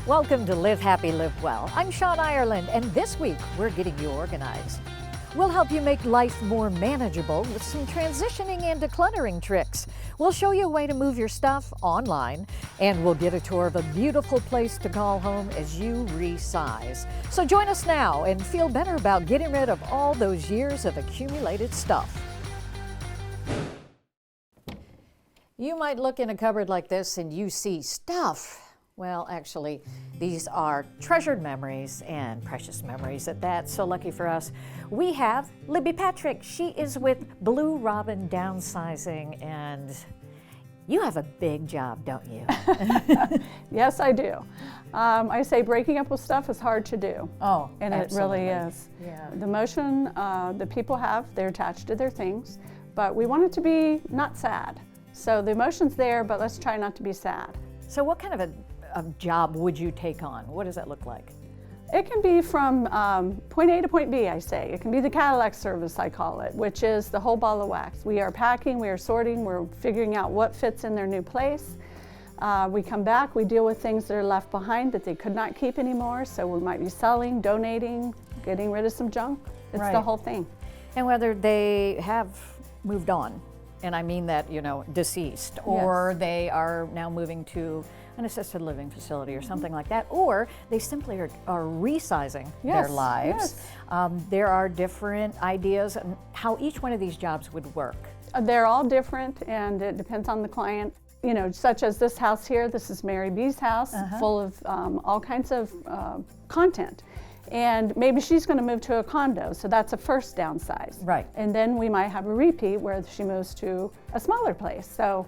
Welcome to Live Happy, Live Well. I'm Shawn Ireland, and this week we're getting you organized. We'll help you make life more manageable with some transitioning and decluttering tricks. We'll show you a way to move your stuff online, and we'll get a tour of a beautiful place to call home as you resize. So join us now and feel better about getting rid of all those years of accumulated stuff. You might look in a cupboard like this and you see stuff. Well, actually, these are treasured memories and precious memories at that. So lucky for us, we have Libby Patrick. She is with Blue Robin Downsizing, and you have a big job, don't you? Yes, I do. I say breaking up with stuff is hard to do. Oh, and absolutely. It really is. Yeah. The emotion that people have, they're attached to their things, but we want it to be not sad. So the emotion's there, but let's try not to be sad. So what kind of a job would you take on? What does that look like? It can be from point A to point B, I say. It can be the Cadillac service, I call it, which is the whole ball of wax. We are packing, we are sorting, we're figuring out what fits in their new place. We come back, we deal with things that are left behind that they could not keep anymore, so we might be selling, donating, getting rid of some junk. It's Right. the whole thing. And whether they have moved on, and I mean that, deceased, or Yes. they are now moving to an assisted living facility or something like that, or they simply are resizing their Yes, lives. yes. There are different ideas on how each one of these jobs would work. They're all different, and it depends on the client. Such as this house here, this is Mary B's house, full of all kinds of content. And maybe she's going to move to a condo, so that's a first downsize. Right. And then we might have a repeat where she moves to a smaller place. So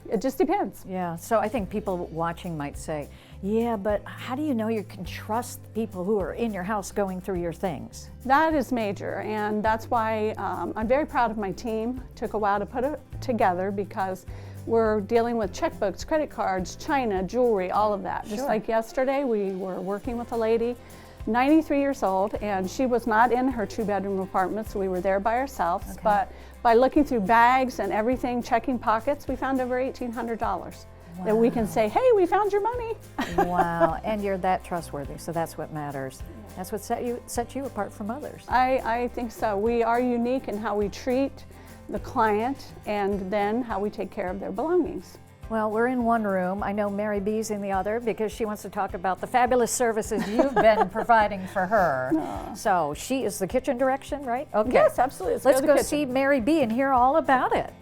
it just depends. Yeah, so I think people watching might say, yeah, but how do you know you can trust people who are in your house going through your things? That is major, and that's why I'm very proud of my team. Took a while to put it together because we're dealing with checkbooks, credit cards, china, jewelry, all of that. Just Sure. like yesterday, we were working with a lady, 93 years old, and she was not in her two-bedroom apartment, so we were there by ourselves. Okay. But by looking through bags and everything, checking pockets, we found over $1,800 that we can say, hey, we found your money. Wow, and you're that trustworthy, so that's what matters. That's what sets you apart from others. I think so. We are unique in how we treat the client and then how we take care of their belongings. Well, we're in one room. I know Mary B's in the other because she wants to talk about the fabulous services you've been providing for her. So she is the kitchen direction, right? Okay. Yes, absolutely. Let's to the go kitchen. see Mary B and hear all about it.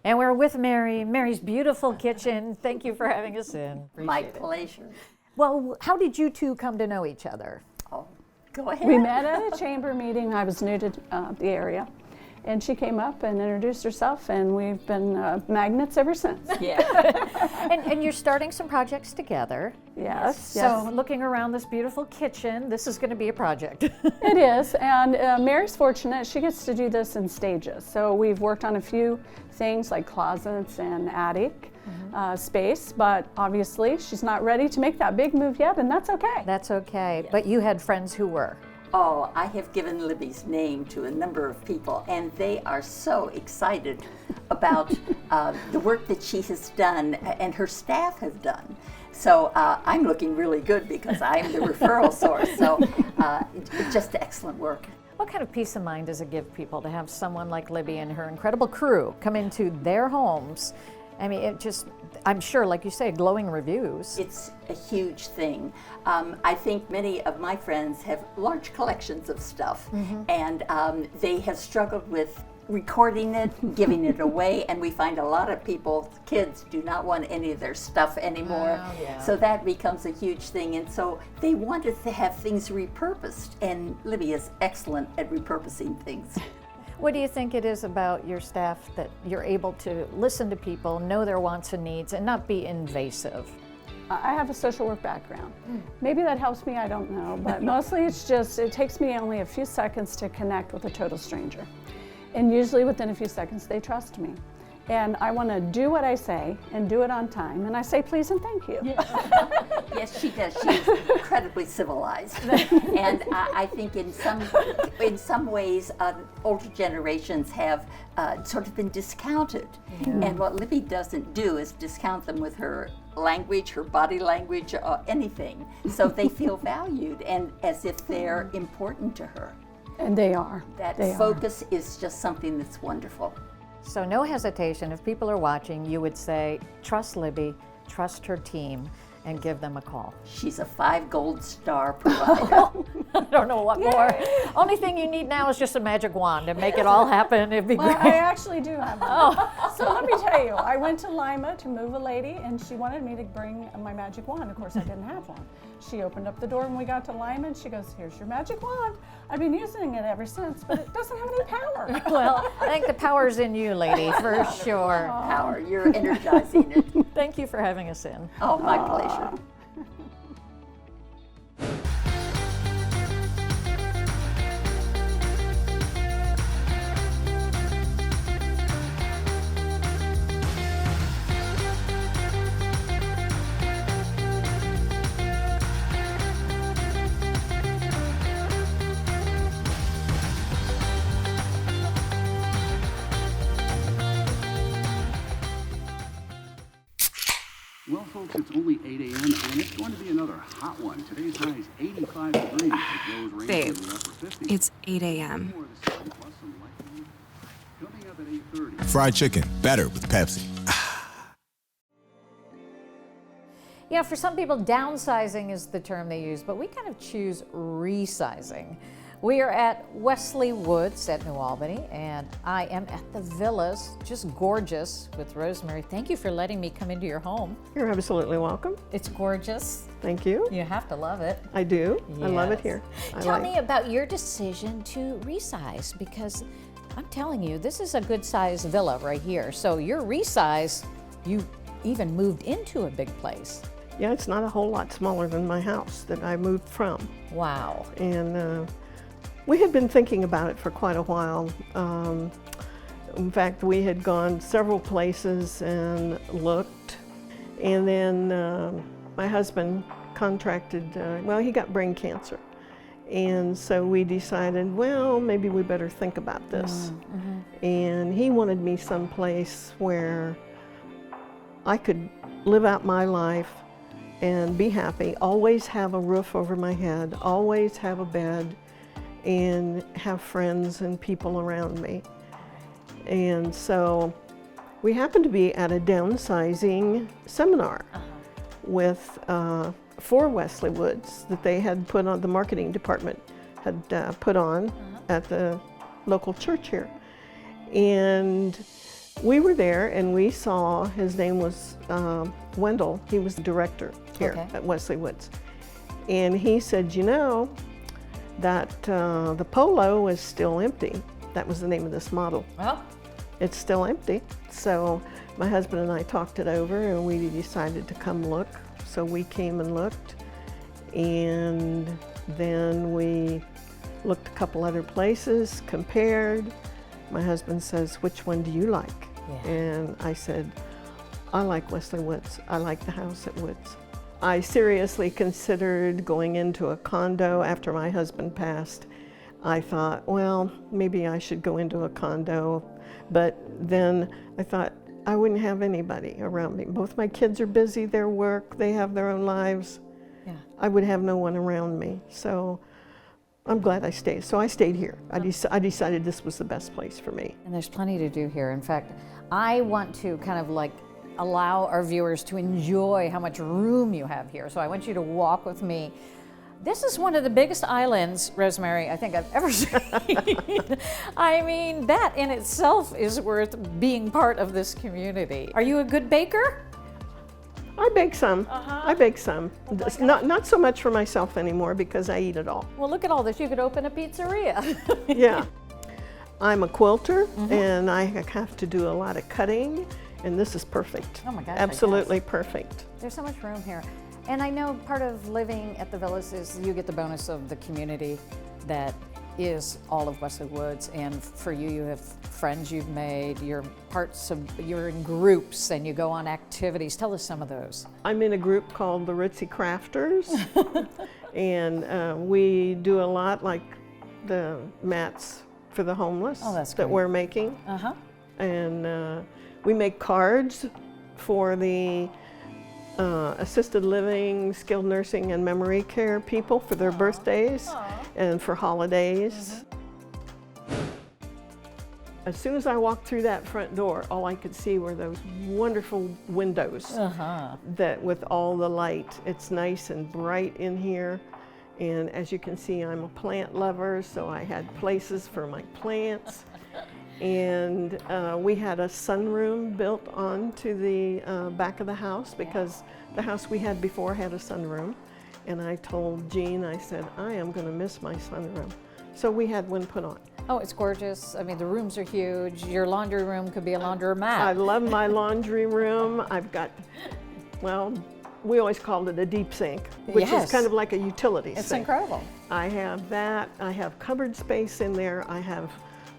And we're with Mary, Mary's beautiful kitchen. Thank you for having us in. My Appreciate it. pleasure. Well, how did you two come to know each other? Oh, go ahead. We met at a chamber meeting. I was new to the area. And she came up and introduced herself, and we've been magnets ever since. Yeah. And you're starting some projects together. Yes, So looking around this beautiful kitchen, this is going to be a project. It is, and Mary's fortunate. She gets to do this in stages. So we've worked on a few things like closets and attic space, but obviously she's not ready to make that big move yet, and that's okay. That's okay. But you had friends who were. Oh, I have given Libby's name to a number of people, and they are so excited about the work that she has done and her staff have done. So I'm looking really good because I'm the referral source. So just excellent work. What kind of peace of mind does it give people to have someone like Libby and her incredible crew come into their homes? I mean, I'm sure, like you say, glowing reviews. It's a huge thing. I think many of my friends have large collections of stuff, and they have struggled with recording it, giving it away, and we find a lot of people, kids, do not want any of their stuff anymore. Oh, yeah. So that becomes a huge thing, and so they wanted to have things repurposed, and Libby is excellent at repurposing things. What do you think it is about your staff that you're able to listen to people, know their wants and needs, and not be invasive? I have a social work background. Maybe that helps me, I don't know, but mostly it takes me only a few seconds to connect with a total stranger. And usually within a few seconds, they trust me. And I want to do what I say and do it on time. And I say please and thank you. Yes, she does. She's incredibly civilized. And I think in some ways, older generations have sort of been discounted. And what Libby doesn't do is discount them with her language, her body language, anything. So they feel valued and as if they're important to her. And they are. That They focus is just something that's wonderful. So no hesitation. If people are watching, you would say, trust Libby, trust her team, and give them a call. She's a 5 gold star provider. I don't know what more. Only thing you need now is just a magic wand and make it all happen. It'd be Well, great. I actually do have one. So let me tell you, I went to Lima to move a lady, and she wanted me to bring my magic wand. Of course, I didn't have one. She opened up the door when we got to Lima, and she goes, "Here's your magic wand. I've been using it ever since, but it doesn't have any power." Well, I think the power's in you, lady, for sure. Power, you're energizing it. Thank you for having us in. Oh, my pleasure. Well, folks, it's only 8 a.m. and it's going to be another hot one. Today's high is 85 degrees. It goes ranging Babe, in the upper 50s. it's 8 a.m. More of the sun, plus some light rain. Coming up at 8:30. Fried chicken, better with Pepsi. You know, for some people, downsizing is the term they use, but we kind of choose resizing. We are at Wesley Woods at New Albany, and I am at the villas, just gorgeous, with Rosemary. Thank you for letting me come into your home. You're absolutely welcome. It's gorgeous. Thank you. You have to love it. I do. I love it Yes. here. Tell me about your decision to resize, because I'm telling you, this is a good sized villa right here. So your resize, you even moved into a big place. Yeah, it's not a whole lot smaller than my house that I moved from. Wow. And we had been thinking about it for quite a while. In fact, we had gone several places and looked. And then my husband contracted, he got brain cancer. And so we decided, well, maybe we better think about this. And he wanted me someplace where I could live out my life and be happy, always have a roof over my head, always have a bed, and have friends and people around me. And so we happened to be at a downsizing seminar with for Wesley Woods that they had put on, the marketing department had put on at the local church here. And we were there and we saw, his name was Wendell, he was the director here at Wesley Woods. And he said, you know, that the Polo is still empty. That was the name of this model. Well, It's still empty. So my husband and I talked it over and we decided to come look. So we came and looked, and then we looked a couple other places, compared. My husband says, which one do you like? Yeah. And I said, I like Wesley Woods. I like the house at Woods. I seriously considered going into a condo after my husband passed. I thought, well, maybe I should go into a condo, but then I thought I wouldn't have anybody around me. Both my kids are busy, their work, they have their own lives. yeah. I would have no one around me, so I'm glad I stayed. So I stayed here. I decided this was the best place for me. And there's plenty to do here. In fact, I want to kind of like allow our viewers to enjoy how much room you have here. So I want you to walk with me. This is one of the biggest islands, Rosemary, I think I've ever seen. I mean, that in itself is worth being part of this community. Are you a good baker? I bake some. I bake some. It's not so much for myself anymore because I eat it all. Well, look at all this. You could open a pizzeria. Yeah. I'm a quilter and I have to do a lot of cutting, and this is perfect. Oh my gosh, I Absolutely perfect. There's so much room here. And I know part of living at the villas is you get the bonus of the community that is all of Wesley Woods. And for you, you have friends you've made, you're in groups and you go on activities. Tell us some of those. I'm in a group called the Ritzy Crafters, and we do a lot like the mats for the homeless that's that great. we're making. Uh-huh. And we make cards for the assisted living, skilled nursing, and memory care people for their birthdays and for holidays. As soon as I walked through that front door, all I could see were those wonderful windows that with all the light. It's nice and bright in here. And as you can see, I'm a plant lover, so I had places for my plants. And we had a sunroom built onto the back of the house because the house we had before had a sunroom. And I told Jean, I said, I am going to miss my sunroom. So we had one put on. Oh, it's gorgeous. I mean, the rooms are huge. Your laundry room could be a laundromat. I love my laundry room. I've got, well, we always called it a deep sink, which is kind of like a utility sink. It's incredible. I have that. I have cupboard space in there. I have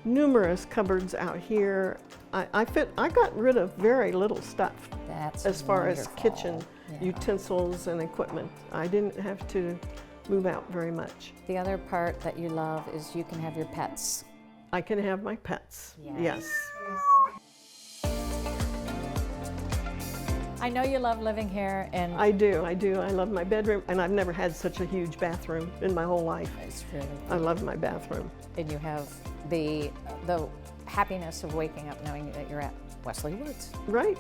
numerous cupboards out here. I got rid of very little stuff. That's as far wonderful. as kitchen utensils and equipment. I didn't have to move out very much. The other part that you love is you can have your pets. I can have my pets, yes. I know you love living here, and I do. I love my bedroom, and I've never had such a huge bathroom in my whole life. it's really, I love my bathroom. and you have the happiness of waking up knowing that you're at Wesley Woods. Right.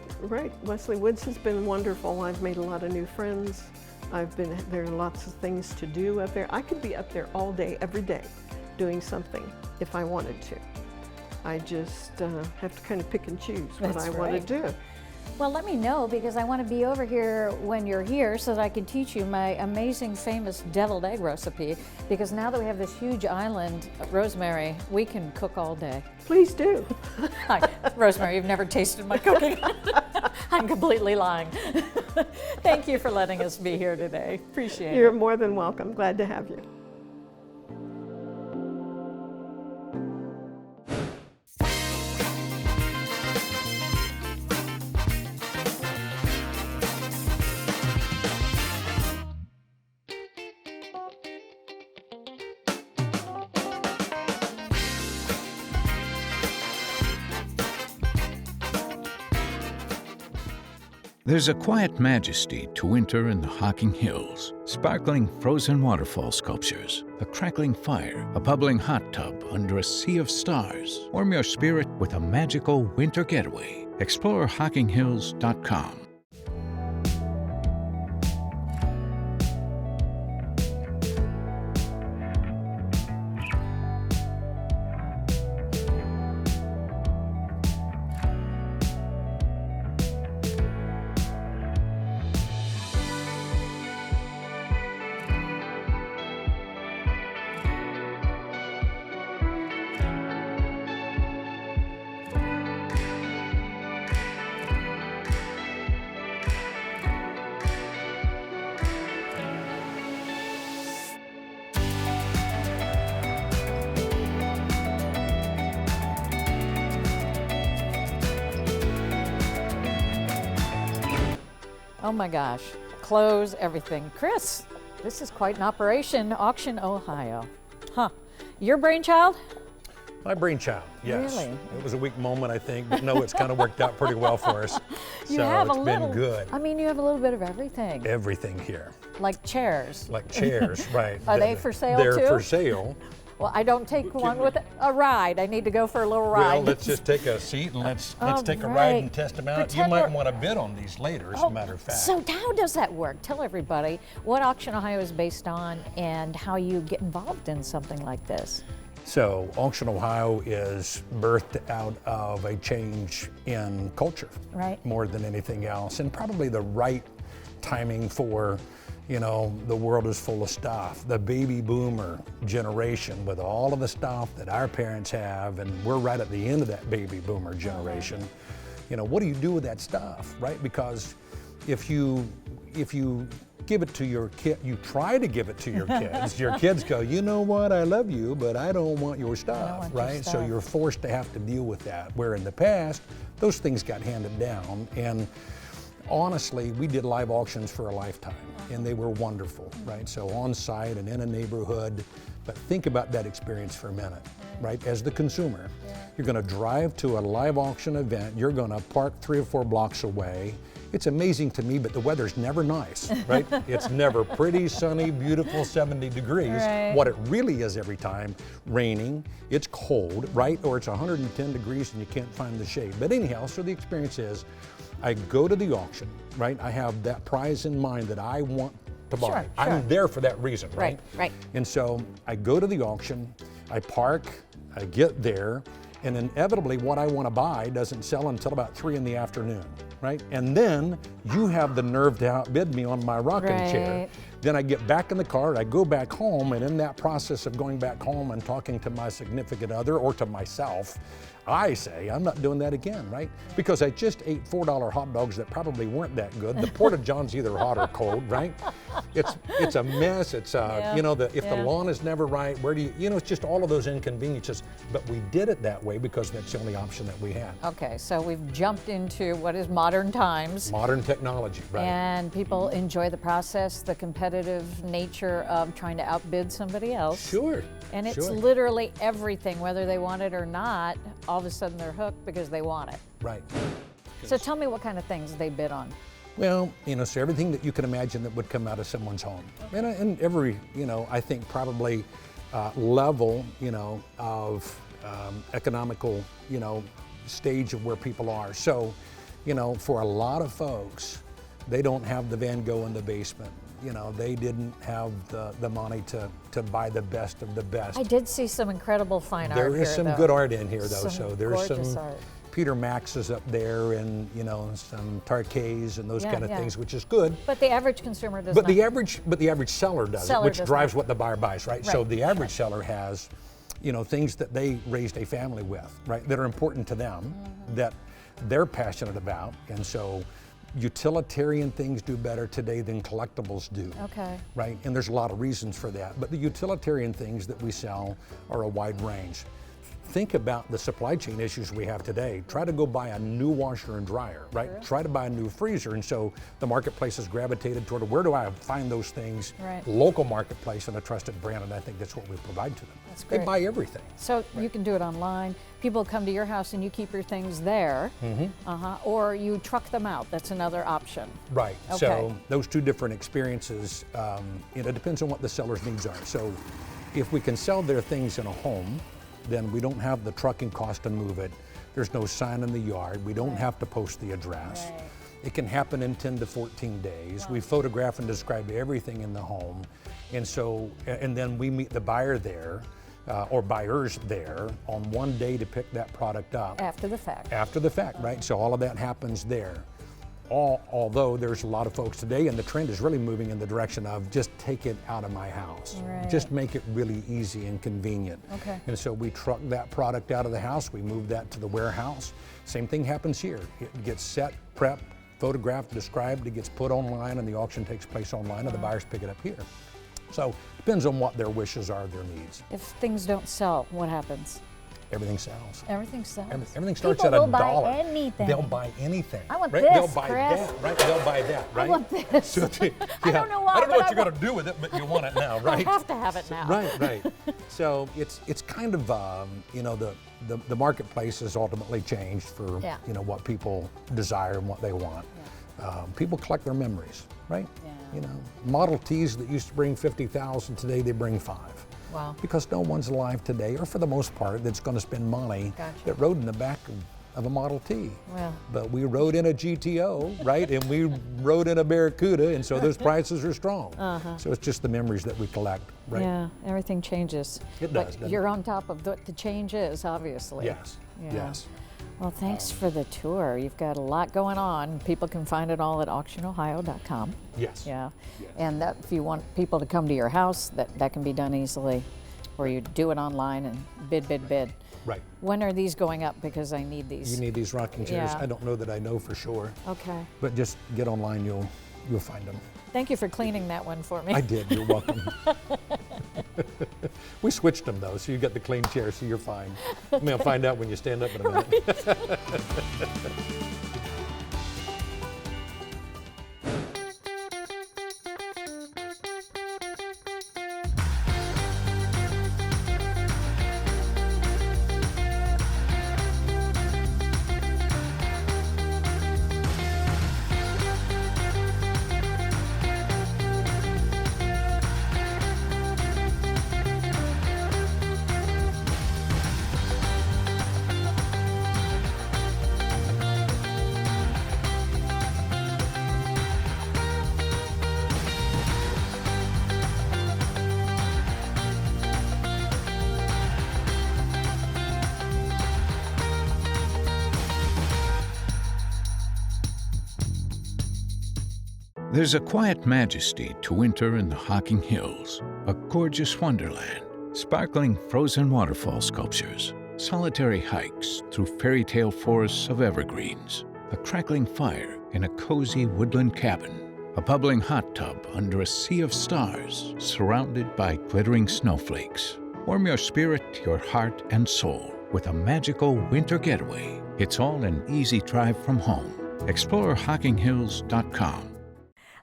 Wesley Woods has been wonderful. I've made a lot of new friends. There are lots of things to do up there. I could be up there all day, every day, doing something if I wanted to. I just have to kind of pick and choose what I want to do. Well, let me know, because I want to be over here when you're here so that I can teach you my amazing, famous deviled egg recipe, because now that we have this huge island, Rosemary, we can cook all day. Please do. Hi, Rosemary, you've never tasted my cooking. I'm completely lying. Thank you for letting us be here today. Appreciate You're it. more than welcome. Glad to have you. There's a quiet majesty to winter in the Hocking Hills. Sparkling frozen waterfall sculptures, a crackling fire, a bubbling hot tub under a sea of stars. Warm your spirit with a magical winter getaway. Explore HockingHills.com. Oh my gosh, clothes, everything. Chris, this is quite an operation, Auction Ohio. Huh, your brainchild? My brainchild, yes. Really? It was a weak moment, I think, but no, it's kind of worked out pretty well for us. You have it's a been little, good. I mean, you have a little bit of everything. Everything here. Like chairs. Like chairs, right. Are they for sale They're too? for sale. Well, I don't take one with a ride. I need to go for a little ride. Well, let's just take a seat and let's take a right. ride and test them out. Pretend You might we're- want to bid on these later, as a matter of fact. So how does that work? Tell everybody what Auction Ohio is based on and how you get involved in something like this. So Auction Ohio is birthed out of a change in culture, Right. more than anything else, and probably the right timing for, you know, the world is full of stuff. The baby boomer generation, with all of the stuff that our parents have, and we're right at the end of that baby boomer generation. You know, what do you do with that stuff, right? Because if you give it to your kid, you try to give it to your kids. Your kids go, you know what, I love you, but I don't want your stuff, want your right? So stuff. you're forced to have to deal with that. Where in the past, those things got handed down. And honestly, we did live auctions for a lifetime, and they were wonderful, right? So on site and in a neighborhood. But think about that experience for a minute, right? As the consumer, you're going to drive to a live auction event, you're going to park 3 or 4 blocks away, It's amazing to me, but the weather's never nice, right? It's never pretty, sunny, beautiful, 70 degrees. Right. What it really is every time, raining, it's cold, right? Or it's 110 degrees and you can't find the shade. But anyhow, so the experience is, I go to the auction, right? I have that prize in mind that I want to buy. Sure, sure. I'm there for that reason, right? Right. And so I go to the auction, I park, I get there, and inevitably what I want to buy doesn't sell until about 3 in the afternoon, right? And then you have the nerve to outbid me on my rocking chair. Right. Then I get back in the car, I go back home, and in that process of going back home and talking to my significant other or to myself, I say, I'm not doing that again, right? Because I just ate $4 hot dogs that probably weren't that good. The Porta John's either hot or cold, right? It's a mess. It's you know, if the lawn is never right, where do you know, it's just all of those inconveniences. But we did it that way because that's the only option that we had. Okay, so we've jumped into what is modern times. Modern technology, right? And people enjoy the process, the competitive nature of trying to outbid somebody else. Sure. And it's sure. literally everything, whether they want it or not, all of a sudden they're hooked because they want it. Right. So tell me what kind of things they bid on. Well, you know, so everything that you can imagine that would come out of someone's home. And every, you know, I think probably level, you know, of economical, you know, stage of where people are. So, you know, for a lot of folks, they don't have the Van Gogh in the basement. You know, they didn't have the money to buy the best of the best. I did see some incredible fine art here, There is some though. good art in here, though. Some So there's gorgeous some art. Peter Max's up there, and you know, some Tarquets and those Yeah, kind of yeah. things, which is good. But the average consumer does But not. the average seller does it, which does drives not. what the buyer buys, right? So Right. the average seller has, you know, things that they raised a family with, right? That are important to them, Mm-hmm. that they're passionate about, and so utilitarian things do better today than collectibles do. Okay. Right? And there's a lot of reasons for that. But the utilitarian things that we sell are a wide range. Think about the supply chain issues we have today. Try to go buy a new washer and dryer, right? Sure. Try to buy a new freezer. And so the marketplace has gravitated toward where do I find those things? Right. Local marketplace and a trusted brand, and I think that's what we provide to them. That's They great. buy everything. So you can do it online. People come to your house and you keep your things there. Or you truck them out. That's another option. Right. Okay. So those two different experiences, you know, it depends on what the seller's needs are. So if we can sell their things in a home, then we don't have the trucking cost to move it. There's no sign in the yard. We don't have to post the address. Right. It can happen in 10 to 14 days. We photograph and describe everything in the home. And so, and then we meet the buyer there, or buyers there on one day to pick that product up. After the fact. After the fact, right? So all of that happens there. Although there's a lot of folks today, and the trend is really moving in the direction of just take it out of my house. Right. Just make it really easy and convenient. Okay. And so we truck that product out of the house, we move that to the warehouse. Same thing happens here. It gets set, prepped, photographed, described, it gets put online, and the auction takes place online, and the buyers pick it up here. So depends on what their wishes are, their needs. If things don't sell, what happens? Everything sells. Everything sells. Everything starts People at will $1. buy anything. They'll buy anything. I want right? this, They'll buy Chris. that, right? They'll buy that, right? want this. So I don't know why, I don't know but what I you're going to do with it, but you want it now, I right? have to have it now. Right. So it's kind of you know, the marketplace has ultimately changed for Yeah. you know, what people desire and what they want. People collect their memories, right? Yeah. You know, Model Ts that used to bring 50,000 today they bring 5. Wow. Because no one's alive today, or for the most part, that's going to spend money Gotcha. that rode in the back of a Model T. Well. But we rode in a GTO, right? And we rode in a Barracuda, and so those prices are strong. So it's just the memories that we collect, right? Yeah, everything changes. It But does, doesn't you're it? on top of what the change is, obviously. Yes, Yeah. yes. Well, thanks for the tour. You've got a lot going on. People can find it all at auctionohio.com. Yes. Yeah. Yes. And that if you want people to come to your house, that can be done easily. Or you do it online and bid. Right. When are these going up? Because I need these. You need these rocking chairs. Yeah. I don't know that I know for sure, Okay. but just get online, you'll find them. Thank you for cleaning that one for me. I did, you're welcome. We switched them though, so you got the clean chair, so you're fine. I mean, I'll find out when you stand up in a minute. There's a quiet majesty to winter in the Hocking Hills, a gorgeous wonderland, sparkling frozen waterfall sculptures, solitary hikes through fairy tale forests of evergreens, a crackling fire in a cozy woodland cabin, a bubbling hot tub under a sea of stars surrounded by glittering snowflakes. Warm your spirit, your heart, and soul with a magical winter getaway. It's all an easy drive from home. Explore HockingHills.com.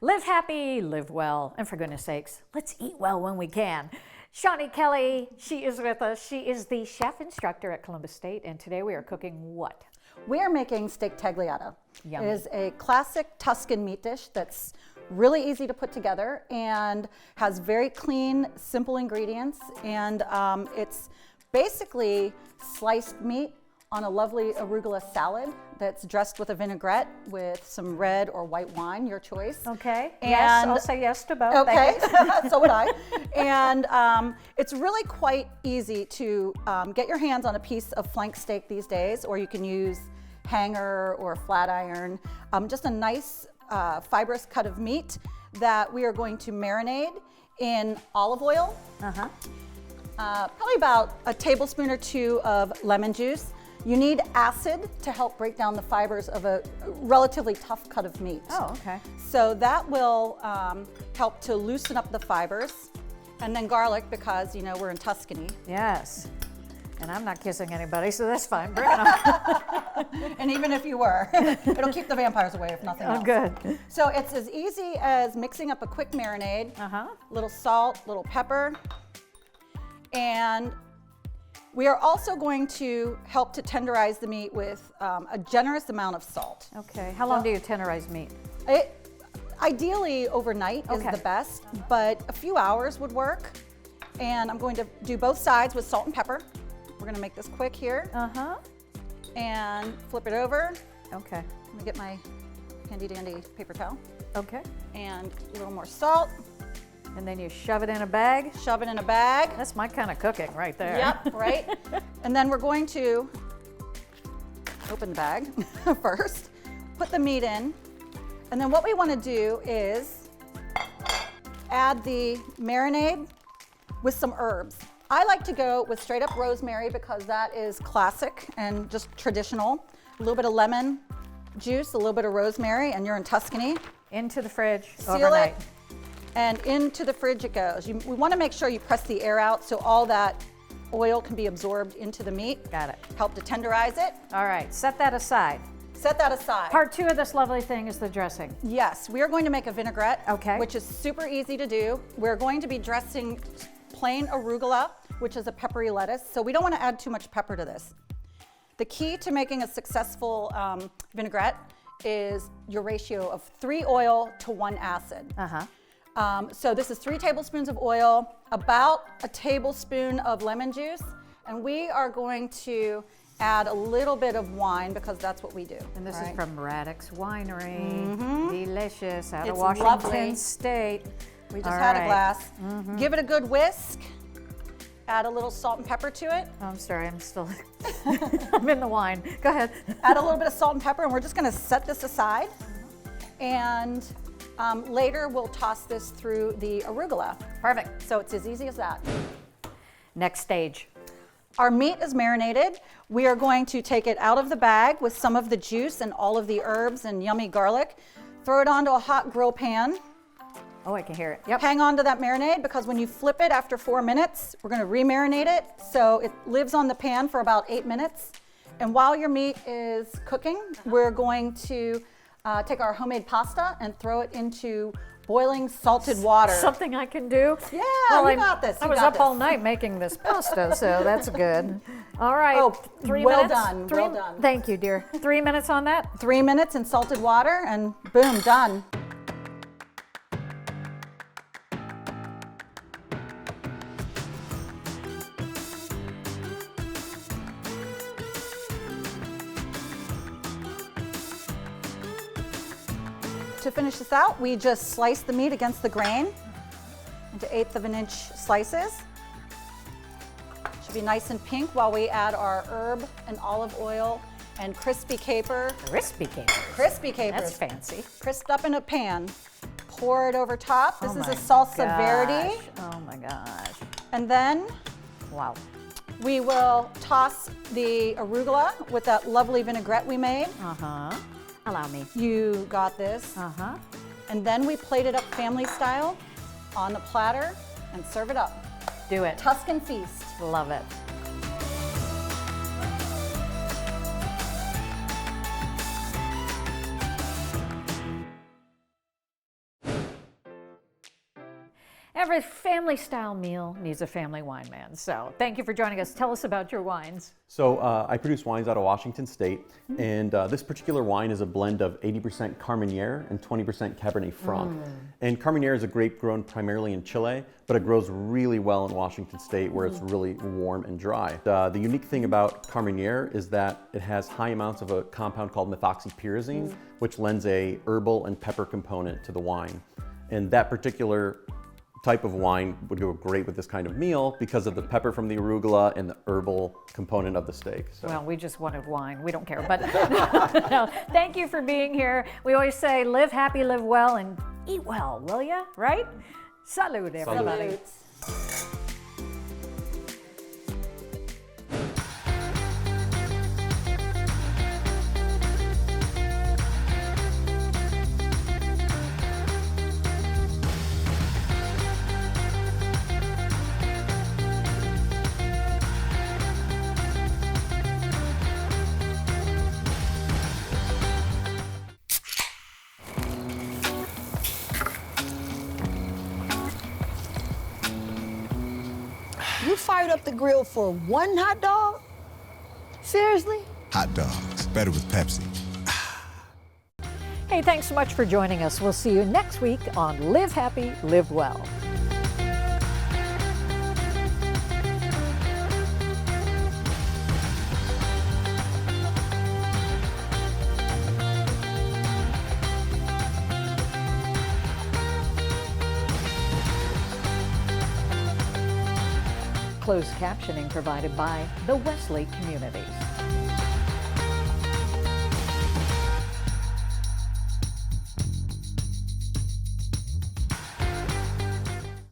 Live happy, live well, and for goodness sakes, let's eat well when we can. Shawnee Kelly, she is with us. She is the chef instructor at Columbus State, and today we are cooking what? We are making steak tagliata. Yummy. It is a classic Tuscan meat dish that's really easy to put together and has very clean, simple ingredients. And it's basically sliced meat on a lovely arugula salad that's dressed with a vinaigrette with some red or white wine, your choice. Okay. And yes, I'll say yes to both. okay, so would I. And it's really quite easy to get your hands on a piece of flank steak these days, or you can use hanger or flat iron. Just a nice fibrous cut of meat that we are going to marinate in olive oil. Probably about a tablespoon or two of lemon juice. You need acid to help break down the fibers of a relatively tough cut of meat. Oh, okay. So that will help to loosen up the fibers. And then garlic, because you know we're in Tuscany. Yes. And I'm not kissing anybody, so that's fine. Bring it on. And even if you were, it'll keep the vampires away if nothing else. Oh, good. So it's as easy as mixing up a quick marinade, little salt, little pepper, and we are also going to help to tenderize the meat with a generous amount of salt. Okay. How long do you tenderize meat? Ideally, overnight is the best, but a few hours would work. And I'm going to do both sides with salt and pepper. We're going to make this quick here. And flip it over. Okay. Let me get my handy dandy paper towel. Okay. And a little more salt. And then you shove it in a bag? Shove it in a bag. That's my kind of cooking right there. Yep, right. And then we're going to open the bag first, put the meat in, and then what we want to do is add the marinade with some herbs. I like to go with straight up rosemary because that is classic and just traditional. A little bit of lemon juice, a little bit of rosemary, and you're in Tuscany. Into the fridge Seal overnight. it, and into the fridge it goes. We want to make sure you press the air out so all that oil can be absorbed into the meat. Got it. Help to tenderize it. All right, set that aside. Set that aside. Part two of this lovely thing is the dressing. Yes, we are going to make a vinaigrette, Okay. which is super easy to do. We're going to be dressing plain arugula, which is a peppery lettuce, so we don't want to add too much pepper to this. The key to making a successful vinaigrette is your ratio of 3 oil to 1 acid. So this is 3 tablespoons of oil, about a tablespoon of lemon juice, and we are going to add a little bit of wine because that's what we do. And this is from Raddock's Winery. Delicious, out of It's Washington lovely. State. We just had a glass. Give it a good whisk. Add a little salt and pepper to it. Oh, I'm sorry, I'm still, I'm in the wine. Go ahead. Add a little bit of salt and pepper, and we're just gonna set this aside. And later we'll toss this through the arugula. Perfect. So it's as easy as that. Next stage. Our meat is marinated. We are going to take it out of the bag with some of the juice and all of the herbs and yummy garlic. Throw it onto a hot grill pan. Oh, I can hear it. Yep. Hang on to that marinade because when you flip it after 4 minutes, we're gonna re-marinate it so it lives on the pan for about 8 minutes. And while your meat is cooking, we're going to take our homemade pasta and throw it into boiling salted water. Something I can do? Yeah, well, you got this. I was up all night making this pasta, so that's good. All right. Oh, 3 well minutes? done, well done. Thank you, dear. 3 minutes on that? 3 minutes in salted water and boom, done. To finish this out, we just slice the meat against the grain into 1/8 of an inch slices. Should be nice and pink while we add our herb and olive oil and crispy caper. Crispy capers. Crispy capers. That's fancy. Crisped up in a pan. pour it over top. This Oh is my a salsa verde. gosh. Oh my gosh. And then Wow. we will toss the arugula with that lovely vinaigrette we made. Uh-huh. Allow me. You got this. Uh-huh. And then we plate it up family style on the platter and serve it up. Do it. Tuscan feast. Love it. Every family style meal needs a family wine man. So thank you for joining us. Tell us about your wines. So I produce wines out of Washington State, and this particular wine is a blend of 80% Carmenere and 20% Cabernet Franc. And Carmenere is a grape grown primarily in Chile, but it grows really well in Washington State where it's really warm and dry. The unique thing about Carmenere is that it has high amounts of a compound called methoxypyrazine, which lends a herbal and pepper component to the wine. And that particular type of wine would go great with this kind of meal because of the pepper from the arugula and the herbal component of the steak. So. Well, we just wanted wine. We don't care. But no, thank you for being here. We always say live happy, live well, and eat well, will ya? Right? Salud, everybody. Salute. You fired up the grill for one hot dog? Seriously? Hot dogs, better with Pepsi. Hey, thanks so much for joining us. We'll see you next week on Live Happy, Live Well. Closed captioning provided by the Wesley Communities.